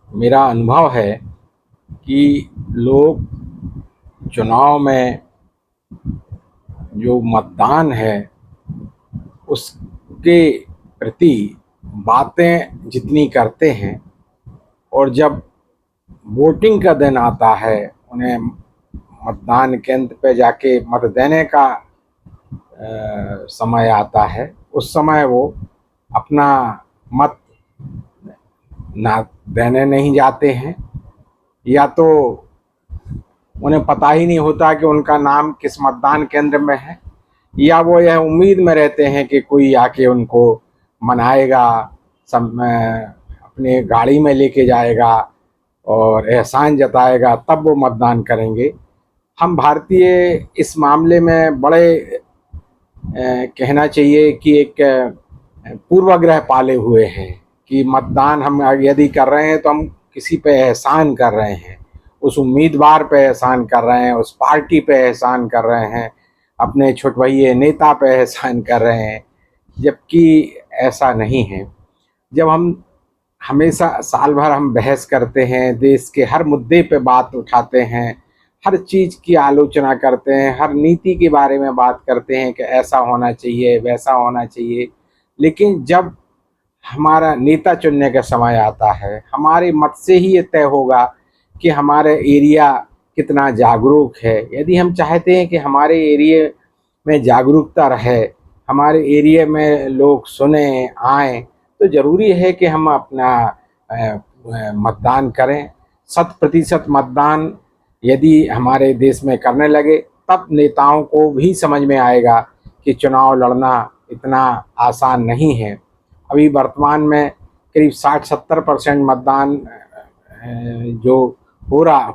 मेरा अनुभव है कि लोग चुनाव में जो मतदान है उसके प्रति बातें जितनी करते हैं, और जब वोटिंग का दिन आता है, उन्हें मतदान केंद्र पे जाके मत देने का समय आता है, उस समय वो अपना मत ना देने नहीं जाते हैं, या तो उन्हें पता ही नहीं होता कि उनका नाम किस मतदान केंद्र में है, या वो यह उम्मीद में रहते हैं कि कोई आके उनको मनाएगा, अपने गाड़ी में लेके जाएगा और एहसान जताएगा, तब वो मतदान करेंगे। हम भारतीय इस मामले में बड़े कहना चाहिए कि एक पूर्वाग्रह पाले हुए हैं कि मतदान हम यदि कर रहे हैं तो हम किसी पे एहसान कर रहे हैं, उस उम्मीदवार पे एहसान कर रहे हैं, उस पार्टी पे एहसान कर रहे हैं, अपने छुटभइये नेता पे एहसान कर रहे हैं, जबकि ऐसा नहीं है। जब हम हमेशा साल भर हम बहस करते हैं, देश के हर मुद्दे पे बात उठाते हैं, हर चीज़ की आलोचना करते हैं, हर नीति के बारे में बात करते हैं कि ऐसा होना चाहिए, वैसा होना चाहिए, लेकिन जब हमारा नेता चुनने का समय आता है, हमारे मत से ही ये तय होगा कि हमारे एरिया कितना जागरूक है। यदि हम चाहते हैं कि हमारे एरिया में जागरूकता रहे, हमारे एरिया में लोग सुने आए, तो ज़रूरी है कि हम अपना मतदान करें। 100% मतदान यदि हमारे देश में करने लगे, तब नेताओं को भी समझ में आएगा कि चुनाव लड़ना इतना आसान नहीं है। अभी वर्तमान में करीब 60-70% मतदान जो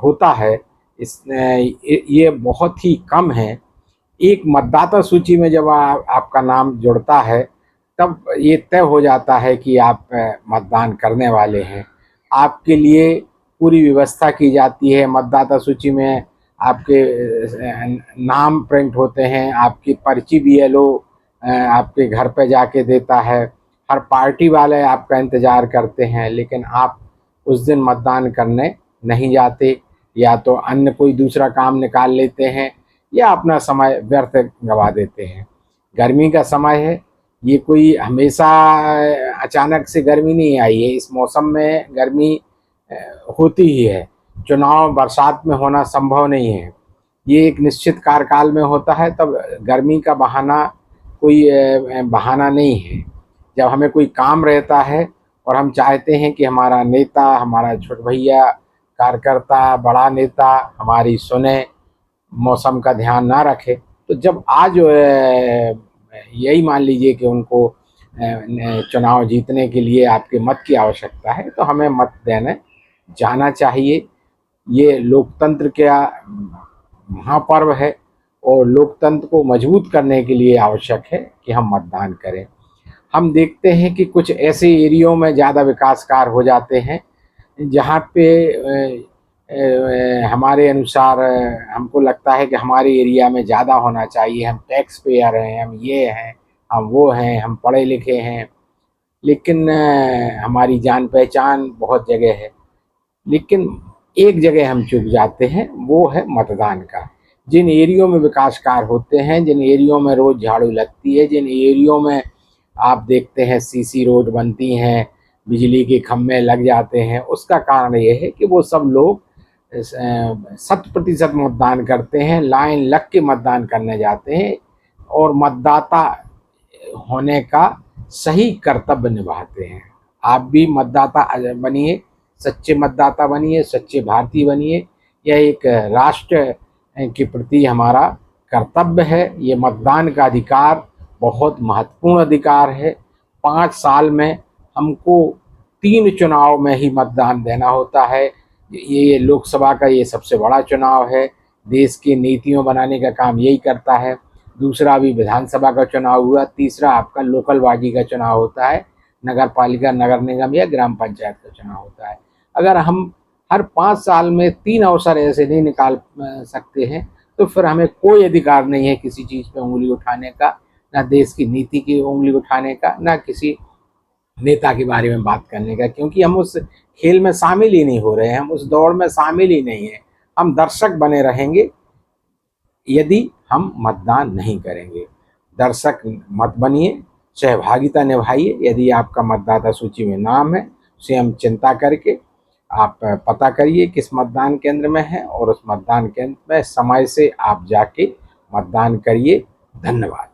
होता है, इस ये बहुत ही कम है। एक मतदाता सूची में जब आपका नाम जुड़ता है, तब ये तय हो जाता है कि आप मतदान करने वाले हैं। आपके लिए पूरी व्यवस्था की जाती है। मतदाता सूची में आपके नाम प्रिंट होते हैं, आपकी पर्ची बीएलओ आपके घर पे जाके देता है। हर पार्टी वाले आपका इंतज़ार करते हैं, लेकिन आप उस दिन मतदान करने नहीं जाते, या तो अन्य कोई दूसरा काम निकाल लेते हैं, या अपना समय व्यर्थ गवा देते हैं। गर्मी का समय है, ये कोई हमेशा अचानक से गर्मी नहीं आई है। इस मौसम में गर्मी होती ही है। चुनाव बरसात में होना संभव नहीं है। ये एक निश्चित कार्यकाल में होता है, तब गर्मी का बहाना कोई बहाना नहीं है। जब हमें कोई काम रहता है और हम चाहते हैं कि हमारा नेता, हमारा छोट भैया कार्यकर्ता, बड़ा नेता हमारी सुने, मौसम का ध्यान ना रखे, तो जब आज यही मान लीजिए कि उनको चुनाव जीतने के लिए आपके मत की आवश्यकता है, तो हमें मत देने जाना चाहिए। ये लोकतंत्र का महापर्व है, और लोकतंत्र को मजबूत करने के लिए आवश्यक है कि हम मतदान करें। हम देखते हैं कि कुछ ऐसे एरियो में ज़्यादा विकास कार्य हो जाते हैं जहाँ पे हमारे अनुसार हमको लगता है कि हमारे एरिया में ज़्यादा होना चाहिए। हम टैक्स पेयर हैं, हम ये हैं, हम वो हैं, हम पढ़े लिखे हैं, लेकिन हमारी जान पहचान बहुत जगह है, लेकिन एक जगह हम चूक जाते हैं, वो है मतदान का। जिन एरियो में विकास कार्य होते हैं, जिन एरियो में रोज़ झाड़ू लगती है, जिन एरियो में आप देखते हैं सीसी रोड बनती हैं, बिजली के खंभे लग जाते हैं, उसका कारण ये है कि वो सब लोग 100% मतदान करते हैं, लाइन लग के मतदान करने जाते हैं, और मतदाता होने का सही कर्तव्य निभाते हैं। आप भी मतदाता बनिए, सच्चे मतदाता बनिए, सच्चे भारतीय बनिए। यह एक राष्ट्र के प्रति हमारा कर्तव्य है। ये मतदान का अधिकार बहुत महत्वपूर्ण अधिकार है। 5 साल में हमको 3 चुनाव में ही मतदान देना होता है। ये लोकसभा का ये सबसे बड़ा चुनाव है, देश की नीतियों बनाने का काम यही करता है। दूसरा अभी विधानसभा का चुनाव हुआ, तीसरा आपका लोकल बॉडी का चुनाव होता है, नगर पालिका, नगर निगम या ग्राम पंचायत का चुनाव होता है। अगर हम हर 5 साल में 3 अवसर ऐसे नहीं निकाल सकते हैं, तो फिर हमें कोई अधिकार नहीं है किसी चीज़ पे उंगली उठाने का, ना देश की नीति की उंगली उठाने का, ना किसी नेता के बारे में बात करने का, क्योंकि हम उस खेल में शामिल ही नहीं हो रहे हैं, हम उस दौड़ में शामिल ही नहीं हैं। हम दर्शक बने रहेंगे यदि हम मतदान नहीं करेंगे। दर्शक मत बनिए, सहभागिता निभाइए। यदि आपका मतदाता सूची में नाम है, स्वयं चिंता करके आप पता करिए किस मतदान केंद्र में है और उस मतदान केंद्र में समय से आप जाके मतदान करिए। धन्यवाद।